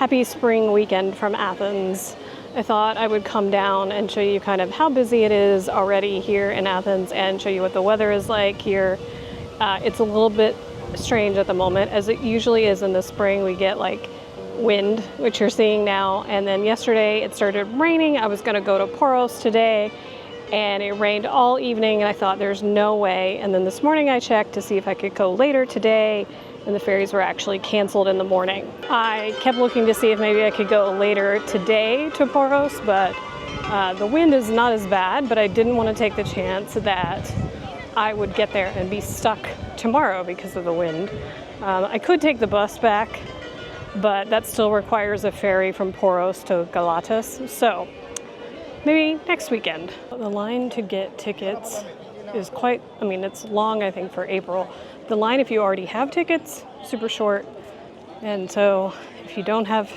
happy spring weekend from Athens, I thought I would come down and show you kind of how busy it is already here in Athens and show you what the weather is like here. It's a little bit strange at the moment, as it usually is in the spring. We get like wind, which you're seeing now, and then yesterday it started raining. I was going to go to Piraeus today, and it rained all evening, and I thought there's no way. And then this morning I checked to see if I could go later today, and the ferries were actually canceled in the morning. I kept looking to see if maybe I could go later today to Piraeus, but the wind is not as bad, but I didn't want to take the chance that I would get there and be stuck tomorrow because of the wind. I could take the bus back, but that still requires a ferry from Piraeus to Galatas, so maybe next weekend. The line to get tickets is quite, it's long, I think, for April. The line, if you already have tickets, super short. And so if you don't have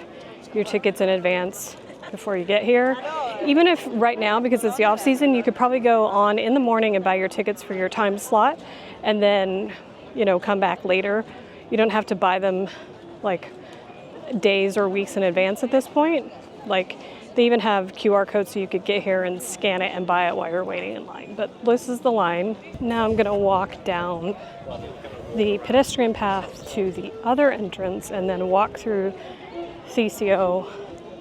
your tickets in advance before you get here, even if right now, because it's the off season, you could probably go on in the morning and buy your tickets for your time slot and then, come back later. You don't have to buy them like days or weeks in advance at this point. Like, they even have QR codes so you could get here and scan it and buy it while you're waiting in line. But this is the line. Now I'm gonna walk down the pedestrian path to the other entrance and then walk through CCO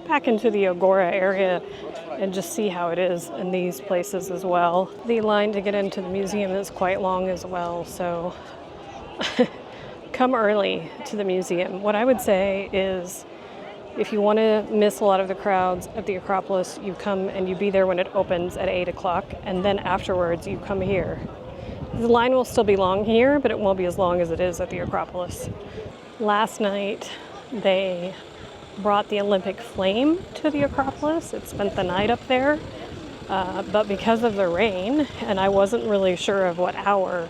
back into the Agora area and just see how it is in these places as well. The line to get into the museum is quite long as well, so come early to the museum. What I would say is, if you want to miss a lot of the crowds at the Acropolis, you come and you be there when it opens at 8 o'clock, and then afterwards you come here. The line will still be long here, but it won't be as long as it is at the Acropolis. Last night, they brought the Olympic flame to the Acropolis. It spent the night up there, but because of the rain, and I wasn't really sure of what hour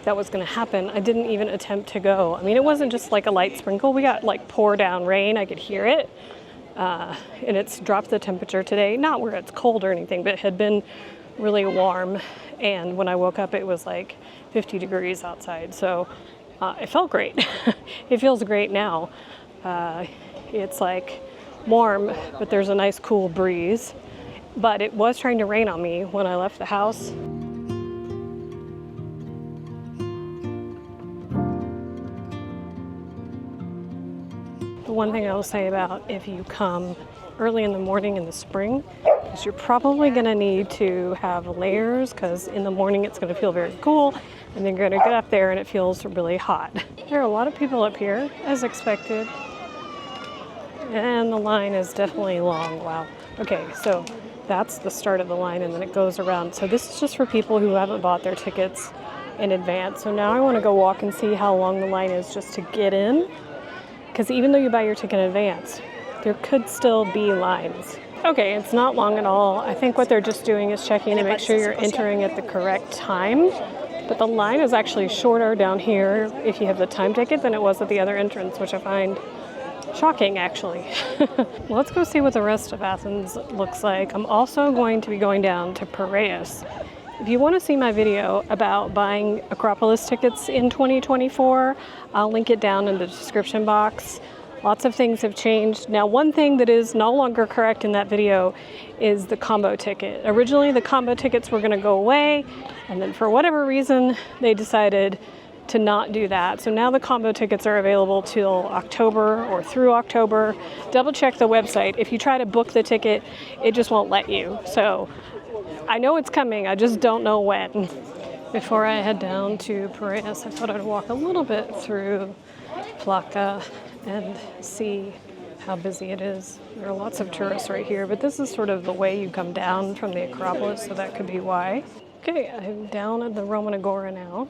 that was going to happen, I didn't even attempt to go. It wasn't just like a light sprinkle. We got like pour down rain. I could hear it. And it's dropped the temperature today, not where it's cold or anything, but it had been really warm. And when I woke up, it was like 50 degrees outside. So it felt great. It feels great now. It's like warm, but there's a nice cool breeze. But it was trying to rain on me when I left the house. The one thing I will say about if you come early in the morning in the spring is you're probably going to need to have layers, because in the morning it's going to feel very cool, and then you're going to get up there and it feels really hot. There are a lot of people up here, as expected, and the line is definitely long. Wow. Okay, so that's the start of the line, and then it goes around. So this is just for people who haven't bought their tickets in advance. So now I want to go walk and see how long the line is just to get in. Because even though you buy your ticket in advance, there could still be lines. Okay, it's not long at all. I think what they're just doing is checking to make sure you're entering at the correct time. But the line is actually shorter down here if you have the time ticket than it was at the other entrance, which I find shocking, actually. Well, let's go see what the rest of Athens looks like. I'm also going to be going down to Piraeus. If you want to see my video about buying Acropolis tickets in 2024, I'll link it down in the description box. Lots of things have changed. Now, one thing that is no longer correct in that video is the combo ticket. Originally, the combo tickets were going to go away, and then for whatever reason, they decided to not do that. So now the combo tickets are available till October or through October. Double check the website. If you try to book the ticket, it just won't let you. So I know it's coming, I just don't know when. Before I head down to Piraeus, I thought I'd walk a little bit through Plaka and see how busy it is. There are lots of tourists right here, but this is sort of the way you come down from the Acropolis, so that could be why. Okay, I'm down at the Roman Agora now,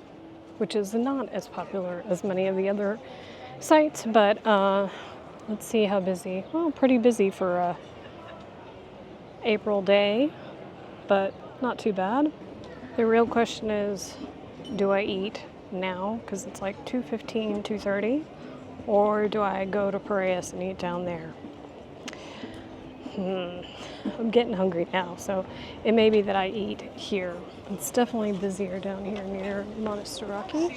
which is not as popular as many of the other sites, but let's see how busy. Well, pretty busy for a April day, but not too bad. The real question is, do I eat now, because it's like 2:15, 2:30, or do I go to Piraeus and eat down there? I'm getting hungry now, so it may be that I eat here. It's definitely busier down here near Monastiraki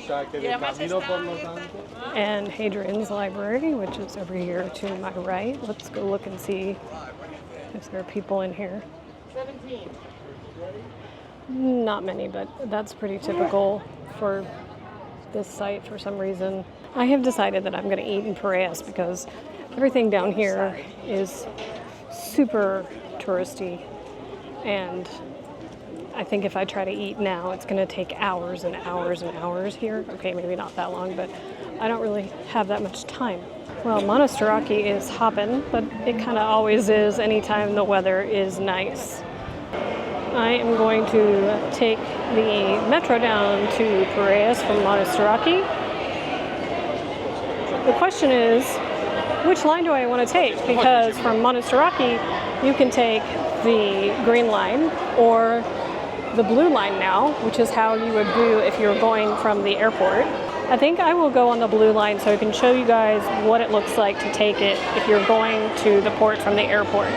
and Hadrian's Library, which is over here to my right. Let's go look and see if there are people in here. 17. Not many, but that's pretty typical for this site for some reason. I have decided that I'm going to eat in Piraeus because everything down here is super touristy, and I think if I try to eat now, it's going to take hours and hours and hours here. Okay, maybe not that long, but I don't really have that much time. Well, Monastiraki is hopping, but it kind of always is anytime the weather is nice. I am going to take the metro down to Piraeus from Monastiraki. The question is, which line do I want to take? Because from Monastiraki, you can take the green line or the blue line now, which is how you would do if you're going from the airport. I think I will go on the blue line so I can show you guys what it looks like to take it if you're going to the port from the airport.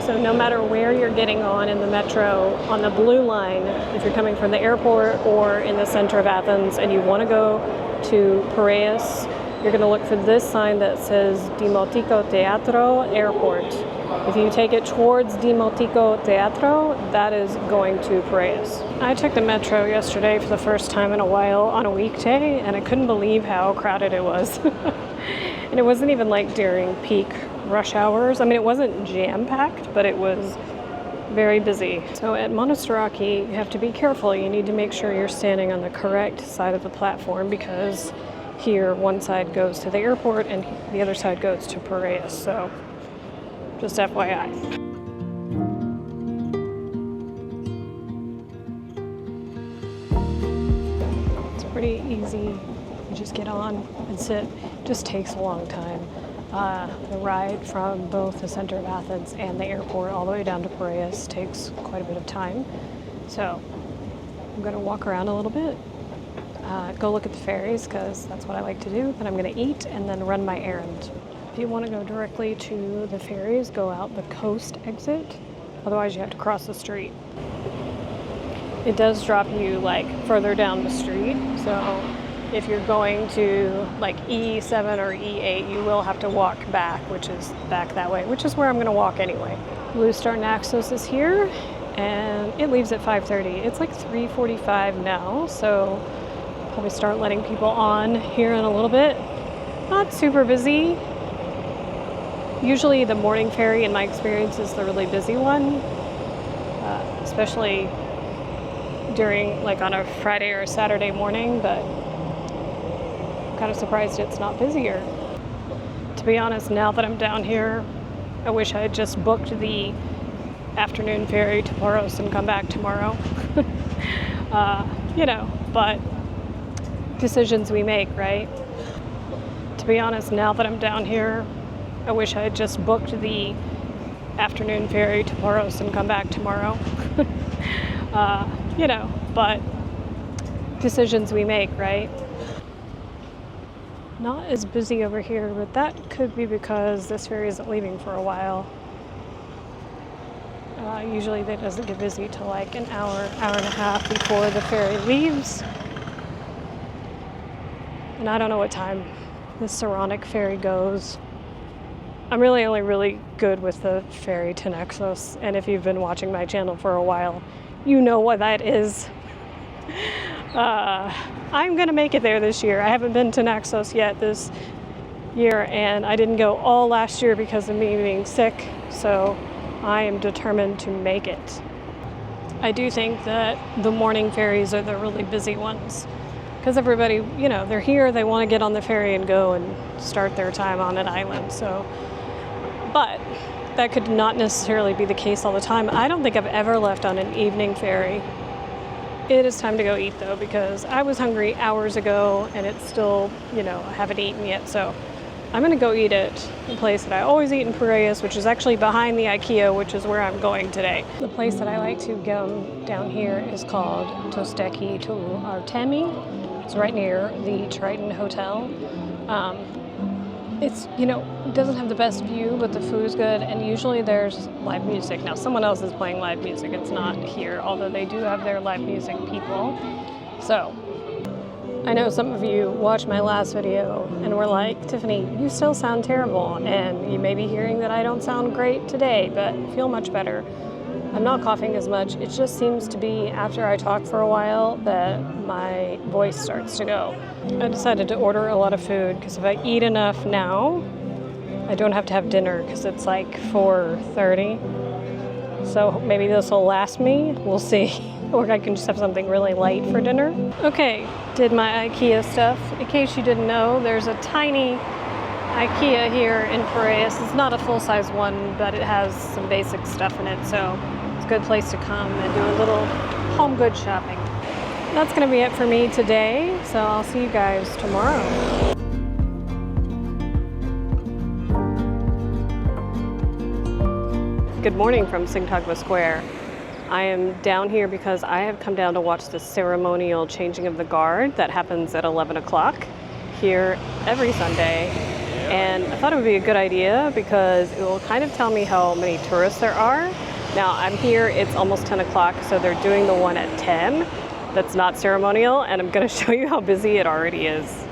So no matter where you're getting on in the metro, on the blue line, if you're coming from the airport or in the center of Athens and you want to go to Piraeus, you're going to look for this sign that says Dimotiko Teatro Airport. If you take it towards Dimotiko Teatro, that is going to Piraeus. I took the metro yesterday for the first time in a while on a weekday, and I couldn't believe how crowded it was. And it wasn't even like during peak rush hours. I mean, it wasn't jam-packed, but it was very busy. So at Monastiraki, you have to be careful. You need to make sure you're standing on the correct side of the platform because here one side goes to the airport and the other side goes to Piraeus. So just FYI. It's pretty easy. You just get on and sit. It just takes a long time. The ride from both the center of Athens and the airport all the way down to Piraeus takes quite a bit of time. So I'm going to walk around a little bit, go look at the ferries because that's what I like to do. Then I'm going to eat and then run my errand. If you want to go directly to the ferries, go out the coast exit. Otherwise, you have to cross the street. It does drop you like further down the street. So if you're going to like E7 or E8, you will have to walk back, which is back that way, which is where I'm going to walk anyway. Blue Star Naxos is here, and it leaves at 5:30. It's like 3:45 now, so probably start letting people on here in a little bit. Not super busy. Usually the morning ferry, in my experience, is the really busy one, especially during like on a Friday or a Saturday morning, but kind of surprised it's not busier. To be honest, now that I'm down here, I wish I had just booked the afternoon ferry to Piraeus and come back tomorrow. But decisions we make, right? To be honest, now that I'm down here, I wish I had just booked the afternoon ferry to Piraeus and come back tomorrow. But decisions we make, right? Not as busy over here, but that could be because this ferry isn't leaving for a while. Usually it doesn't get busy till like an hour and a half before the ferry leaves. And I don't know what time the Saronic ferry goes. I'm really only really good with the ferry to Naxos, and if you've been watching my channel for a while, you know what that is. I'm gonna make it there this year. I haven't been to Naxos yet this year, and I didn't go all last year because of me being sick, so I am determined to make it. I do think that the morning ferries are the really busy ones because everybody, they're here, they want to get on the ferry and go and start their time on an island. So, but that could not necessarily be the case all the time. I don't think I've ever left on an evening ferry. It is time to go eat though, because I was hungry hours ago and it's still, I haven't eaten yet. So I'm gonna go eat at the place that I always eat in Piraeus, which is actually behind the IKEA, which is where I'm going today. The place that I like to go down here is called Tosteki to Artemi. It's right near the Triton Hotel. It's, you know, it doesn't have the best view, but the food is good, and usually there's live music. Now, someone else is playing live music. It's not here, although they do have their live music people. So, I know some of you watched my last video and were like, Tiffany, you still sound terrible, and you may be hearing that I don't sound great today, but I feel much better. I'm not coughing as much. It just seems to be after I talk for a while that my voice starts to go. I decided to order a lot of food because if I eat enough now, I don't have to have dinner because it's like 4:30. So maybe this will last me. We'll see. Or I can just have something really light for dinner. Okay, did my IKEA stuff. In case you didn't know, there's a tiny IKEA here in Piraeus. It's not a full-size one, but it has some basic stuff in it, so it's a good place to come and do a little home goods shopping. That's going to be it for me today, so I'll see you guys tomorrow. Good morning from Singtagma Square. I am down here because I have come down to watch the ceremonial changing of the guard that happens at 11 o'clock here every Sunday. And I thought it would be a good idea because it will kind of tell me how many tourists there are. Now I'm here, it's almost 10 o'clock, so they're doing the one at 10 that's not ceremonial, and I'm going to show you how busy it already is.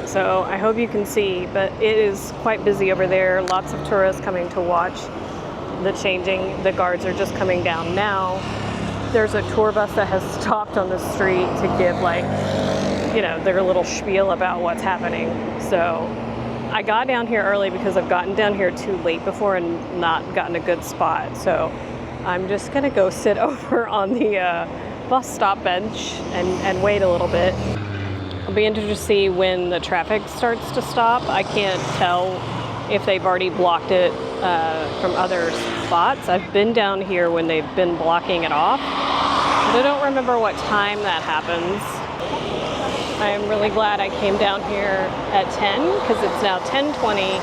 So I hope you can see, but it is quite busy over there. Lots of tourists coming to watch the changing. The guards are just coming down now. There's a tour bus that has stopped on the street to give, like, you know, their little spiel about what's happening. So I got down here early because I've gotten down here too late before and not gotten a good spot. So I'm just gonna go sit over on the bus stop bench and wait a little bit. I'll be interested to see when the traffic starts to stop. I can't tell if they've already blocked it from other spots. I've been down here when they've been blocking it off, but I don't remember what time that happens. I am really glad I came down here at 10 because it's now 10:20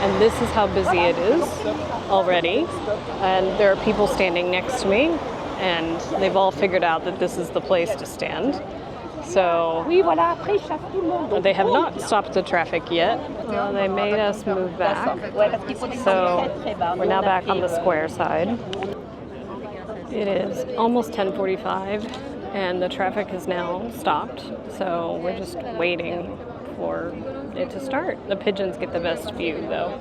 and this is how busy it is already. And there are people standing next to me and they've all figured out that this is the place to stand. So they have not stopped the traffic yet. They made us move back. So we're now back on the square side. It is almost 10:45. And the traffic is now stopped, so we're just waiting for it to start. The pigeons get the best view, though.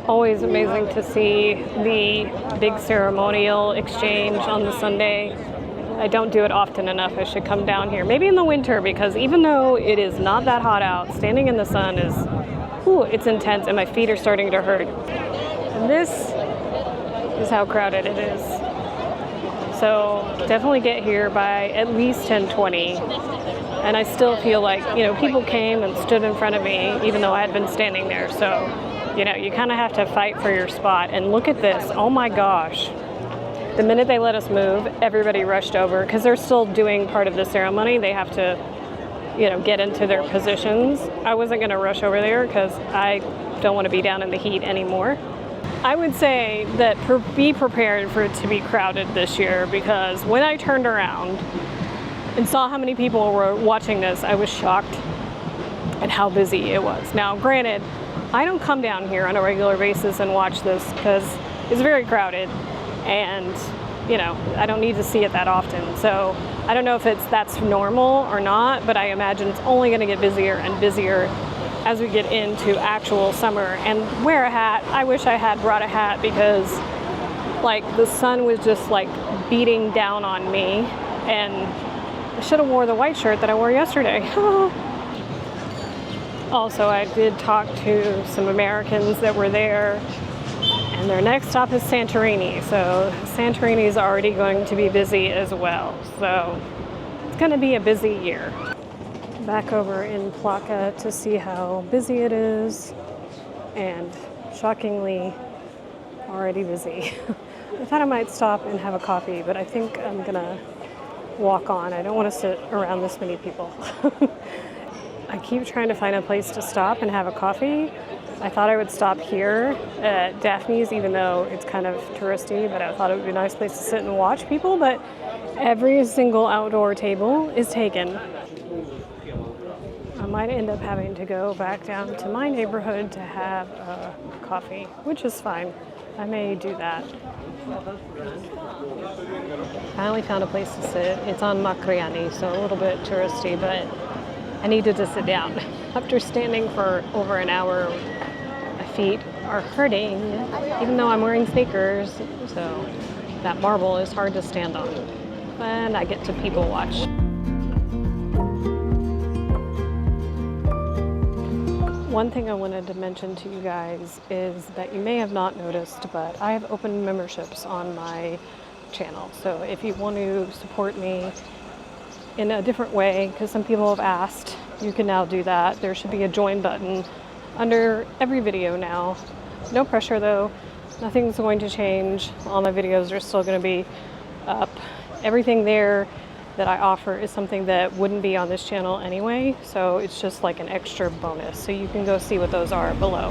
Always amazing to see the big ceremonial exchange on the Sunday. I don't do it often enough. I should come down here. Maybe in the winter, because even though it is not that hot out, standing in the sun is, it's intense, and my feet are starting to hurt. And this is how crowded it is. So definitely get here by at least 10:20. And I still feel like, people came and stood in front of me, even though I had been standing there. So, you kind of have to fight for your spot. And look at this. Oh my gosh. The minute they let us move, everybody rushed over because they're still doing part of the ceremony. They have to, get into their positions. I wasn't going to rush over there because I don't want to be down in the heat anymore. I would say that be prepared for it to be crowded this year, because when I turned around and saw how many people were watching this, I was shocked at how busy it was. Now, granted, I don't come down here on a regular basis and watch this because it's very crowded and, I don't need to see it that often. So I don't know if that's normal or not, but I imagine it's only going to get busier and busier as we get into actual summer and wear a hat. I wish I had brought a hat because like the sun was just like beating down on me, and I should have wore the white shirt that I wore yesterday. Also, I did talk to some Americans that were there, and their next stop is Santorini. So Santorini is already going to be busy as well. So it's going to be a busy year. Back over in Plaka to see how busy it is, and shockingly already busy. I thought I might stop and have a coffee, but I think I'm gonna walk on. I don't want to sit around this many people. I keep trying to find a place to stop and have a coffee. I thought I would stop here at Daphne's, even though it's kind of touristy, but I thought it would be a nice place to sit and watch people, but every single outdoor table is taken. I might end up having to go back down to my neighborhood to have a coffee, which is fine. I may do that. Finally found a place to sit. It's on Makriani, so a little bit touristy, but I needed to sit down. After standing for over an hour, my feet are hurting, even though I'm wearing sneakers, so that marble is hard to stand on. And I get to people watch. One thing I wanted to mention to you guys is that you may have not noticed, but I have opened memberships on my channel. So if you want to support me in a different way, because some people have asked, you can now do that. There should be a join button under every video now. No pressure though. Nothing's going to change. All my videos are still going to be up. Everything there that I offer is something that wouldn't be on this channel anyway, so it's just like an extra bonus. So you can go see what those are below.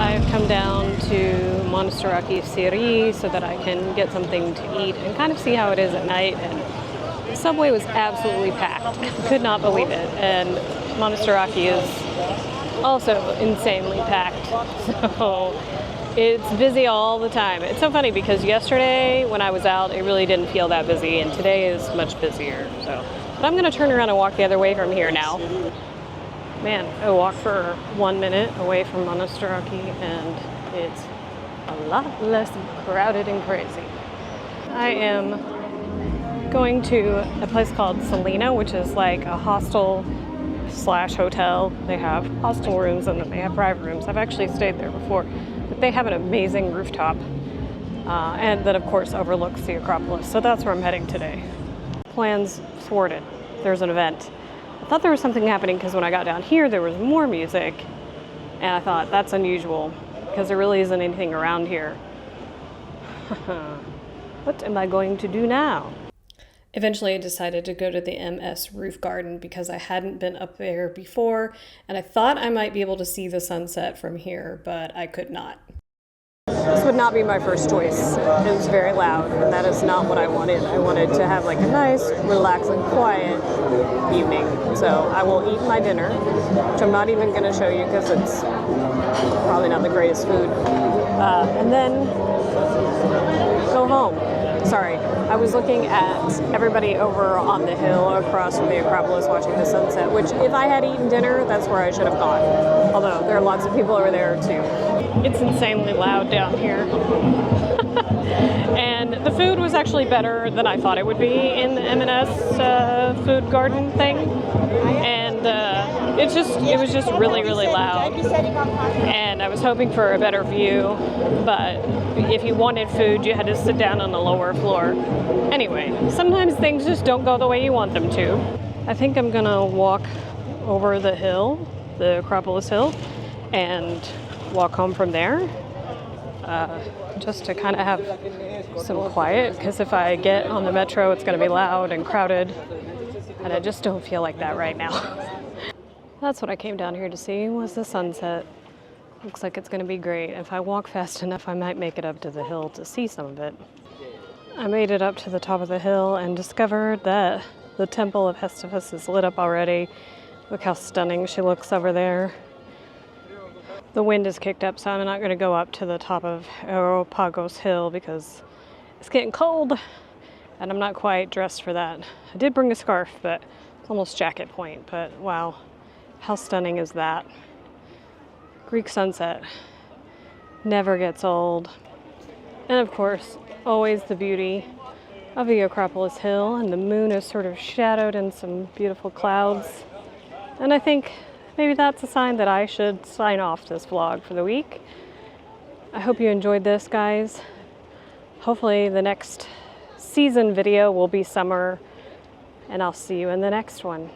I've come down to Monastiraki ferry so that I can get something to eat and kind of see how it is at night. And the subway was absolutely packed. Could not believe it. And Monastiraki is also insanely packed. So it's busy all the time. It's so funny because yesterday when I was out, it really didn't feel that busy, and today is much busier. So, but I'm gonna turn around and walk the other way from here now. Man, I walked for 1 minute away from Monastiraki, and it's a lot less crowded and crazy. I am going to a place called Selena, which is like a hostel slash hotel. They have hostel rooms and then they have private rooms. I've actually stayed there before. But they have an amazing rooftop, and that of course overlooks the Acropolis. So that's where I'm heading today. Plans thwarted. There's an event. I thought there was something happening because when I got down here there was more music, and I thought that's unusual because there really isn't anything around here. What am I going to do now? Eventually I decided to go to the MS roof garden because I hadn't been up there before, and I thought I might be able to see the sunset from here, but I could not. This would not be my first choice. It was very loud, and that is not what I wanted. I wanted to have like a nice, relaxing, quiet evening. So I will eat my dinner, which I'm not even going to show you because it's probably not the greatest food, and then go home. Sorry, I was looking at everybody over on the hill across from the Acropolis watching the sunset, which if I had eaten dinner, that's where I should have gone. Although there are lots of people over there too. It's insanely loud down here. And the food was actually better than I thought it would be in the M&S food garden thing. And it was just really, really loud. And I was hoping for a better view, but if you wanted food, you had to sit down on the lower floor. Anyway, sometimes things just don't go the way you want them to. I think I'm gonna walk over the hill, the Acropolis Hill, and walk home from there, just to kind of have some quiet, because if I get on the metro, it's gonna be loud and crowded, and I just don't feel like that right now. That's what I came down here to see, was the sunset. Looks like it's gonna be great. If I walk fast enough, I might make it up to the hill to see some of it. I made it up to the top of the hill and discovered that the temple of Hestifus is lit up already. Look how stunning she looks over there. The wind is kicked up, so I'm not gonna go up to the top of Acropolis Hill because it's getting cold and I'm not quite dressed for that. I did bring a scarf, but It's almost jacket point, but wow, how stunning is that? Greek sunset never gets old. And of course, always the beauty of the Acropolis Hill, and the moon is sort of shadowed in some beautiful clouds. And I think maybe that's a sign that I should sign off this vlog for the week. I hope you enjoyed this, guys. Hopefully the next season video will be summer, and I'll see you in the next one.